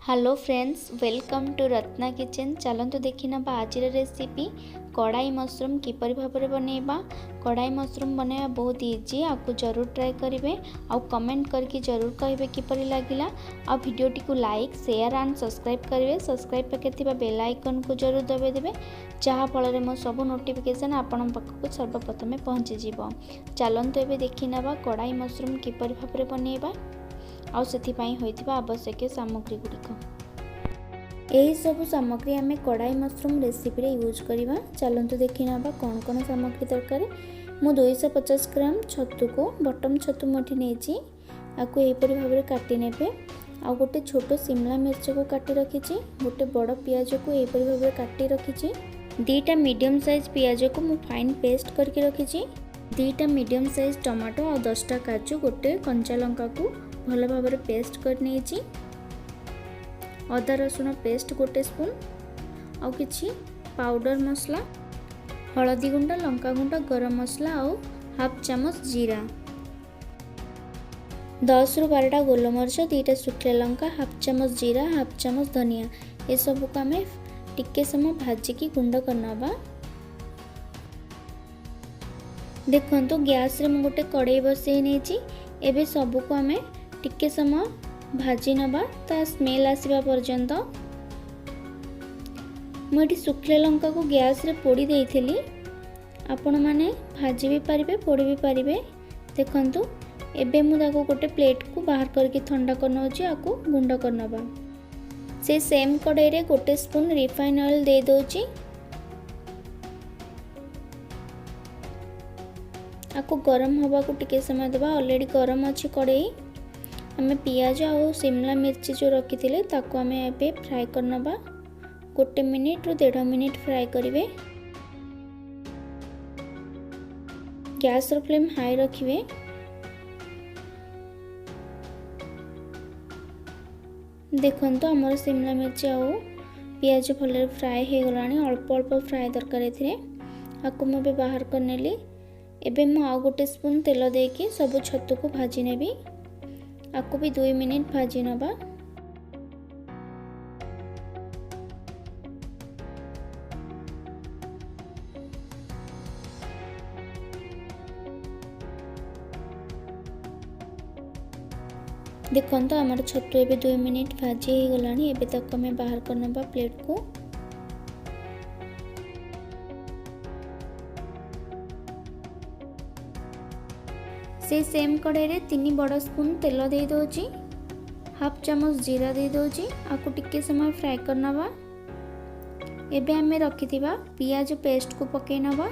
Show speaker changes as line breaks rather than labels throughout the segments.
Hello friends, welcome to Ratna kitchen. चलतु देखी ना आज रेसिपी कढ़ाई मशरूम किपर भाव में बनैबा। कढ़ाई मशरूम बनैबा बहुत इजी। आपको जरूर ट्राए करेंगे आउ कमेंट करके जरूर कहे किपर लगिला। आ वीडियोटी को लाइक शेयर एंड सब्सक्राइब करेंगे। सब्सक्राइब पाखे बेल आइकन को जरूर दबाई देवे जहाँफल में सब नोटिफिकेशन आपण पाखक सर्वप्रथमे पहुँची जीव। चलतु एबे देखि नेबा कढ़ाई मशरूम किपर भाव में बनैबा आउ सेथिपाई होइथिबा आवश्यक सामग्री गुड़िक। यही सब सामग्री आम कढ़ाई मशरूम रेसिपी यूज करवा। चलतु देखि ना कौन कौन सामग्री दरकार। मु 250 ग्राम छतु को बटम छतु मुठी नहीं आपको यहपरी भाव में काटी नेबे। आ गोटे छोट शिमला मिर्च को काटी रखी, गोटे बड़ पियाज को यहपरी भाव में काटी रखी, दीटा मीडियम साइज पियाज को मु फाइन पेस्ट करके रखी, दीटा मीडियम साइज टमाटो और 10टा काजू, गोटे कंचा लंका को भल भाव में पेस्ट कर नहीं, अदा रसुण पेस्ट गोटे स्पून, आउ किछि पाउडर मसला, हलदी गुंड, लंका गुंड, गरम मसला और हाफ चामच जीरा, 10 रु 12टा गोलमरिच, 2टा सुखिला लंका, हाफ चामच जीरा, हाफ चामच धनिया। ये सब को आम टिके समय भाजिकी गुंड करनबा। देखंतु गैस रे मु गोटे कड़ाई बसई नहीं, एबे सब को आम टिके समय भाजी नबा ता स्मेल आसीबा पर्यंत। मुझे सुखिला लंका को गैस रे पोड़ी देइथिली, आपण माने भाजी भी पारिबे पोड़ी भी पारिबे। देखंतु एबे मु ताको गोटे प्लेट को बाहर करके ठंडा करनोची, आको गुंड करनबा। से सेम कड़ाई रे गोटे स्पून रिफाइन ऑयल दे दोची, आको गरम हवा को टिके समय देबा। ऑलरेडी गरम अच्छी कड़ाई। आमे पियाज और शिमला मिर्ची जो रखी थे ताको आमे एबे फ्राई करनबा। 1 मिनिट रु 1.5 मिनिट फ्राई करिवे। गैस रो फ्लेम हाई रखिवे। देखंतु हमर शिमला मिर्ची और पियाज भले फ्राई हो गलानी। अल्प अल्प फ्राई दरकार एथिरे। आको मैं एबे बाहर कर नेली। एबे मु आउ गोटे स्पून तेल देके सब छतु को भाजी नेबी। आपको भी 2 मिनिट भाजी नबा। देखंतु हमर छतु एबे 2 मिनिट भाजी हो गलानी। एबे तक मैं बाहर कर नबा प्लेट को। से सेम कड़ाई रे 3 बड़ स्पून तेल दे दोची, हाफ चामच जीरा दे दोची, आपको टिके समय फ्राई करनबा। एबे हमें रखिथिबा पियाज पेस्ट को पके नबा।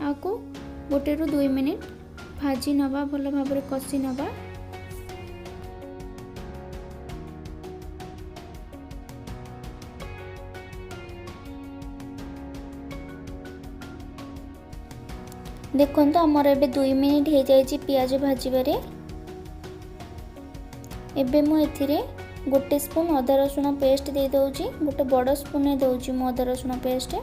आपको 1 रु 2 मिनिट भाजी नबा, भल भाव में कसी नबा। देखंतु हमर एबे 2 मिनिट हो जाइए पियाज भाजबारे। एबे मु एथिरे गोटे स्पून अदा रसुण पेस्ट दे दोची, गोटे बड़ स्पून दौची मु अदा रसुण पेस्ट।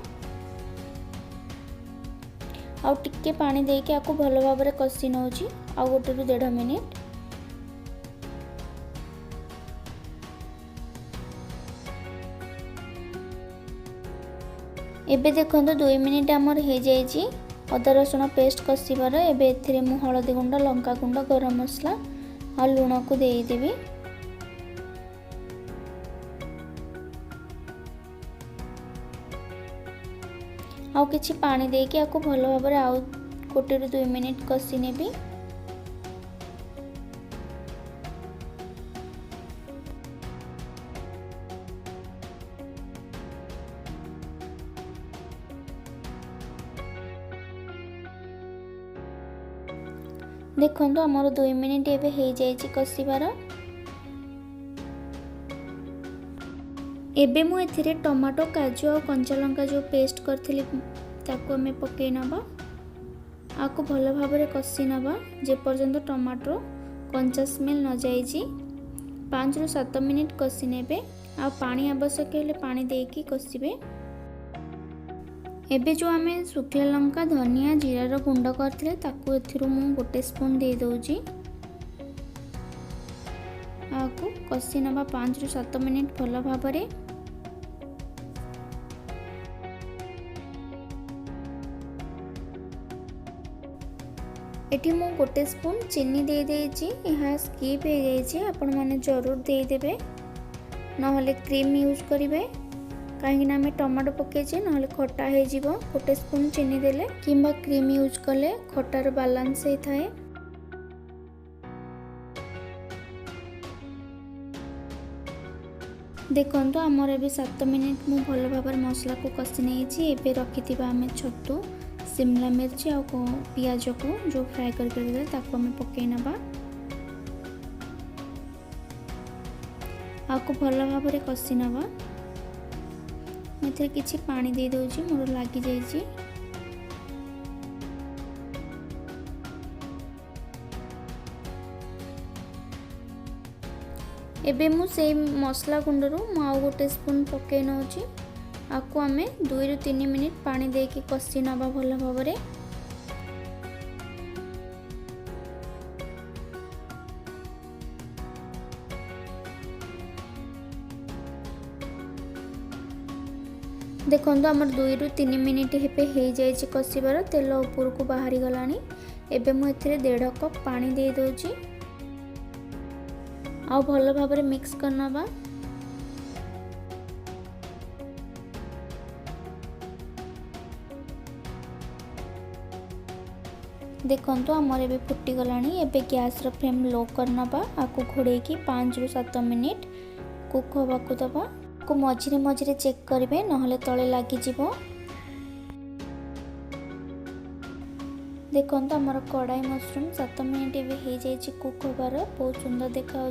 आउ टिके पानी देके आपको भल भाव में कसी नौची, आउ 1 रु 1.5 मिनिट। एबे देखंतु 2 मिनिट हमर हो जाइए अदा रसुण पेस्ट कषिबार। एबे एथिरे मु हलदी गुंड, लंका गुंड, गरम मसला और लुण को दे देबी। आउ किछि पानी देके आपको भल भाव में आउ 1 रु 2 मिनिट कषि नेबी। देखंतु हमर 2 मिनिट एबे हो जाइए कषिबार। एबे मु एथिरे टमाटो, काजू और कंचा लंका जो पेस्ट करथिली ताको हमें पके नबा। आको भल भाव में कषि नबा जे पर्यंत टमाटो कंचा स्मेल न जाइए। 5 रु 7 मिनिट कषि नेबे। आ पानी आवश्यक हेले पानी देकी कषिबे। एबे जो आमे सुखिला लंका, धनिया, जीरा रो गुंड करथिले ताकू एथिरु मु 1 स्पून दे दोची। आको कषि नवा 5 ରୁ 7 मिनिट भल भाव में। एठी मु गोटे स्पून चीनी दे देछि, यह स्किप हो जाइछि, आपण माने जरूर दे देबे, नहले क्रीम यूज करिवे कहीं आम टमाटो पकेजे नहले खटा हो जिवो। गोटे स्पून चीनी देले किंबा क्रीम यूज कले खटार बैलेंस होता है। देखो आमर ए 7 मिनिट मु भल भाव मसला को कषि नहीं। एबे रखि आम छतु शिमला मिर्च आ पियाज को जो फ्राए करके ताको आम पकई नबा। आपको भल भाव में कषि नवा। मैं किसी पानी दे दूची, मोर लगी जाइए। एबे मु से मसला गुंडरू आउ गोटे स्पून पकई नौची। आपको आम 2 ରୁ 3 मिनिट पानी देके कषि नवा भल भाव में। देखो आमर 2 ରୁ 3 मिनिट हो जाए कषिबार, तेल ऊपर को बाहरी गलानी। एबे मु एथिरे 1.5 कप पानी दे दोची आ भल भाव में मिक्स करनबा। देखो आमर एबे फुटी गलानी। एबे गैस रो फ्लेम लो करनबा, आको घोड़े की 5 ରୁ 7 मिनिट कुक होबा को दबा। को मझिरे मझिरे चेक करेंगे नहले तले लगी जिवो। देखो आमर कढ़ाई मशरूम 7 मिनिट एवं हो जाए कुक होबार, बहुत सुंदर देखा।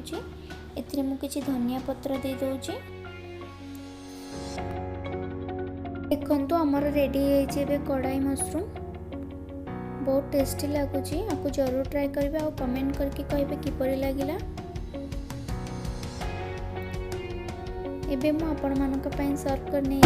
एथिरे मु किछि धनिया पत्र दे दोची। देखो आमर रेडी है कढ़ाई मशरूम, बहुत टेस्टी लगुच। आपको जरूर ट्राए करेंगे और कमेंट करके कहे किपरि लागिला। एबे मु आपण मानक पई सर्व करने